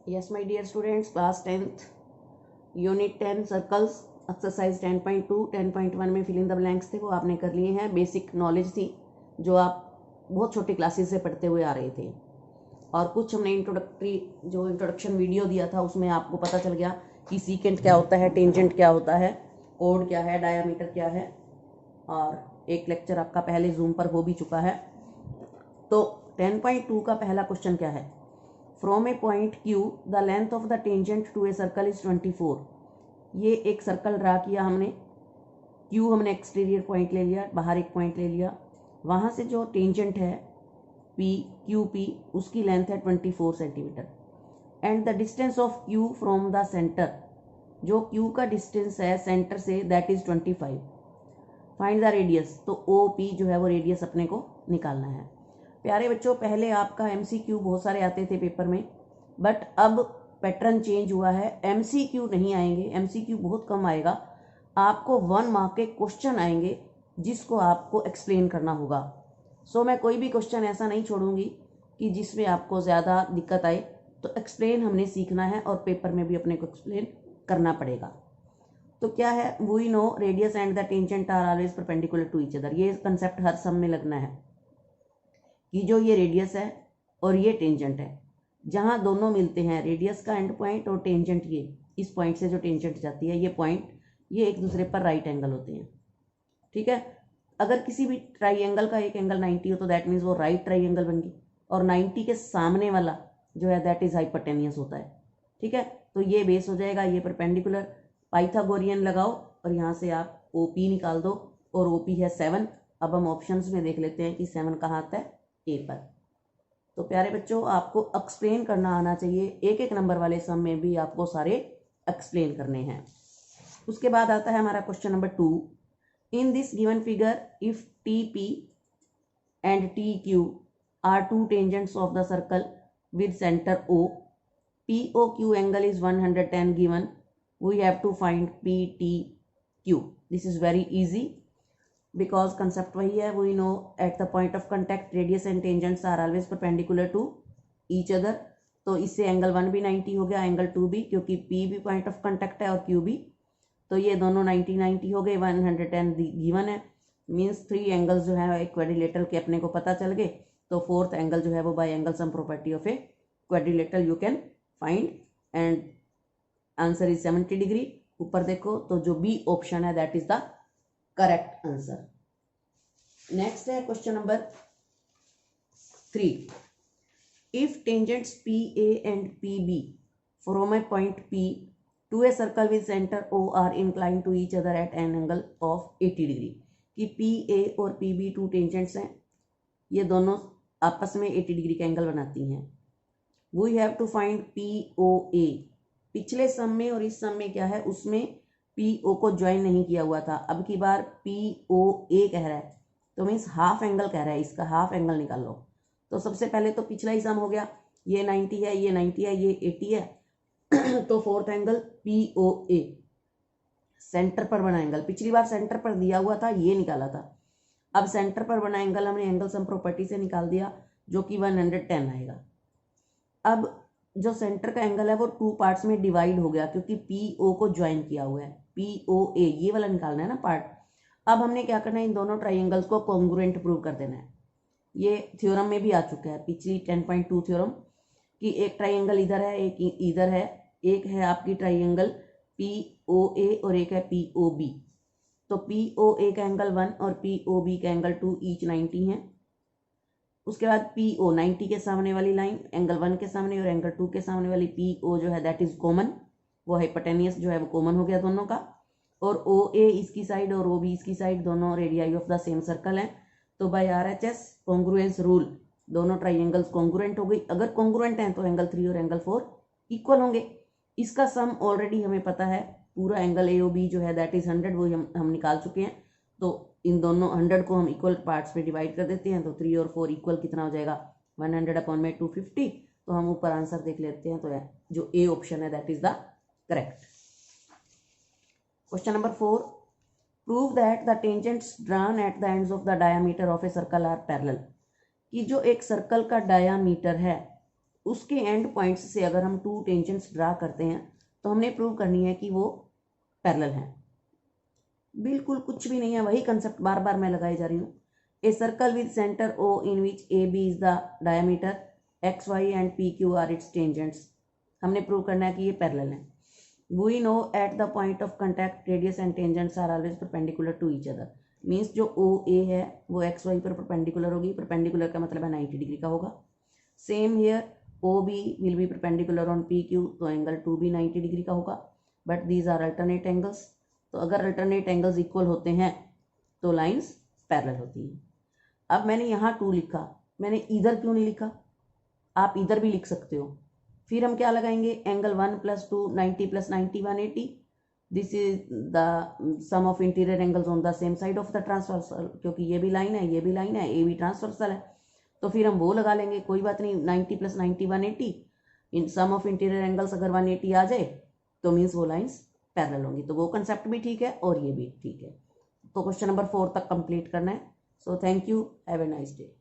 Yes, my dear students, class 10th, unit 10 circles, exercise 10.2, 10.1 में fill in the blanks थे वो आपने कर लिए हैं। बेसिक नॉलेज थी जो आप बहुत छोटी क्लासेस से पढ़ते हुए आ रहे थे, और कुछ हमने इंट्रोडक्शन वीडियो दिया था, उसमें आपको पता चल गया कि सीकेंट क्या होता है, टेंजेंट क्या होता है, कोड क्या है, डायामीटर क्या है, और एक लेक्चर आपका पहले जूम पर हो भी चुका है। तो 10.2 का पहला क्वेश्चन क्या है? From a point Q the length of the tangent to a circle is 24। ये एक सर्कल ड्रा किया हमने, Q हमने एक्सटीरियर पॉइंट ले लिया, बाहर एक पॉइंट ले लिया, वहाँ से जो टेंजेंट है QP उसकी लेंथ है 24 centimetre, and the distance of Q from the centre, जो Q का डिस्टेंस है सेंटर से, that is 25। Find the radius, तो OP जो है वो रेडियस अपने को निकालना है। प्यारे बच्चों, पहले आपका MCQ बहुत सारे आते थे पेपर में, बट अब पैटर्न चेंज हुआ है। MCQ नहीं आएंगे, MCQ बहुत कम आएगा, आपको 1 मार्क के क्वेश्चन आएंगे जिसको आपको एक्सप्लेन करना होगा। सो मैं कोई भी क्वेश्चन ऐसा नहीं छोड़ूंगी कि जिसमें आपको ज़्यादा दिक्कत आए, तो एक्सप्लेन हमने सीखना है और पेपर में भी अपने को एक्सप्लेन करना पड़ेगा। तो क्या है, we know radius and the tangent are always perpendicular to each other. ये कंसेप्ट हर सम में लगना है कि जो ये रेडियस है और ये टेंजेंट है, जहाँ दोनों मिलते हैं, रेडियस का एंड पॉइंट और टेंजेंट, ये इस पॉइंट से जो टेंजेंट जाती है, ये पॉइंट, ये एक दूसरे पर राइट एंगल होते हैं। ठीक है, अगर किसी भी ट्राइंगल का एक एंगल 90 हो तो दैट मीन्स वो राइट ट्राइंगल बन गई, और 90 के सामने वाला जो है दैट इज हाइपोटेनियस होता है। ठीक है, तो ये बेस हो जाएगा, ये परपेंडिकुलर, पाइथागोरियन लगाओ और यहाँ से आप OP निकाल दो, और OP है 7। अब हम ऑप्शंस में देख लेते हैं कि 7 कहाँ आता है, A पर। तो प्यारे बच्चों, आपको एक्सप्लेन करना आना चाहिए, एक एक नंबर वाले सम में भी आपको सारे एक्सप्लेन करने हैं। उसके बाद आता है हमारा question number 2। In this given figure, if TP and TQ are two tangents of the circle with centre O, POQ angle is 110 given, we have to find PTQ। This is very easy, because concept वही है, we know at the point of contact radius and tangents are always perpendicular to each other। तो इससे angle 1 भी 90 हो गया, angle 2 भी, क्योंकि P भी पॉइंट ऑफ कांटेक्ट है और Q भी, तो ये दोनों 90 हो गए, 110 गिवन है, मीन्स 3 एंगल्स जो है एक क्वाड्रिलेटरल के अपने को पता चल गए। तो 4th एंगल जो है वो by angle sum property of a quadrilateral you can find, and answer is 70 degree. ऊपर देखो तो जो B ऑप्शन है that is the correct answer. Next है question number 3। If tangents PA and PB from a point P to a circle with centre O are inclined to each other at an angle of 80 degree, कि PA और PB 2 tangents हैं, ये दोनों आपस में 80 degree का angle बनाती हैं। We have to find POA। पिछले सम में और इस सम में क्या है, उसमें PO को ज्वाइन नहीं किया हुआ था, अब की बार POA कह रहा है, तो मीन्स हाफ एंगल कह रहा है, इसका हाफ एंगल निकाल लो। तो सबसे पहले तो पिछला ही सम हो गया, ये 90 है, ये 90 है, ये 80 है, तो 4th एंगल POA सेंटर पर बना एंगल, पिछली बार सेंटर पर दिया हुआ था, ये निकाला था, अब सेंटर पर बना एंगल हमने एंगल सम प्रॉपर्टी से निकाल दिया, जो कि 110 आएगा। अब जो सेंटर का एंगल है वो 2 पार्ट्स में डिवाइड हो गया, क्योंकि PO को ज्वाइन किया हुआ है, POA ये वाला निकालना है ना पार्ट। अब हमने क्या करना है, इन दोनों ट्राइंगल्स को कॉन्ग्रुएंट प्रूव कर देना है। ये थ्योरम में भी आ चुका है, पिछली 10.2 थ्योरम, कि एक ट्राइंगल इधर है, एक इधर है, एक है आपकी ट्राइंगल POA और एक है POB। तो POA का एंगल 1 और POB का एंगल 2 ईच 90 है। उसके बाद PO 90 के सामने वाली लाइन एंगल 1 के सामने और एंगल 2 के सामने वाली PO जो है दैट इज कॉमन, वो हाइपोटेनियस जो है वो कॉमन हो गया दोनों का, और OA इसकी साइड और OB इसकी साइड, दोनों radii of the same circle हैं। तो बाय RHS कॉन्ग्रुएंस रूल दोनों ट्राइंगल्स कॉन्ग्रुएंट हो गई। अगर कॉन्ग्रुएंट हैं तो एंगल 3 और एंगल 4 इक्वल होंगे। इसका सम ऑलरेडी हमें पता है, पूरा एंगल AOB जो है दैट इज 100, वो हम निकाल चुके हैं। तो इन दोनों 100 को हम इक्वल पार्ट्स में डिवाइड कर देते हैं, तो 3 और 4 इक्वल कितना हो जाएगा, 100/250। तो हम ऊपर आंसर देख लेते हैं, तो जो A ऑप्शन है that is the correct. Question number 4। Prove that the tangents drawn at the ends of the diameter of a circle are parallel, कि जो एक सर्कल का डायामीटर है उसके एंड पॉइंट्स से अगर हम टू टेंजेंट्स ड्रा करते हैं तो हमने प्रूव करनी है कि वो पैरेलल हैं। बिल्कुल कुछ भी नहीं है, वही कंसेप्ट बार बार मैं लगाई जा रही हूँ। A circle with centre O in which A B is the diameter, X Y and P Q are its tangents. हमने प्रूव करना है कि ये पैरेलल हैं। We know at the point of contact radius and tangents are always perpendicular to each other. Means जो O A है वो X Y पर परपेंडिकुलर होगी। परपेंडिकुलर का मतलब है 90 डिग्री का होगा। Same here O B will be perpendicular on P Q, तो एंगल टू भी 90 डिग्री का होगा। But these are alternate angles, तो अगर अल्टरनेट एंगल्स इक्वल होते हैं तो लाइंस पैरेलल होती हैं। अब मैंने यहाँ टू लिखा, मैंने इधर क्यों नहीं लिखा? आप इधर भी लिख सकते हो। फिर हम क्या लगाएंगे? Angle 1 + 2 90 + 90 180। This is the sum of interior angles on the same side of the transversal, क्योंकि ये भी लाइन है, ये भी लाइन है, ए भी ट्रांसवर्सल है, तो फिर हम वो लगा लेंगे। कोई बात नहीं, 90 + 90 180, in sum of interior angles अगर 180 आ जाए तो मीन्स वो लाइन्स पैरेलल होंगी। तो वो कंसेप्ट भी ठीक है और ये भी ठीक है। तो क्वेश्चन नंबर 4 तक कंप्लीट करना है। So thank you, have a nice day.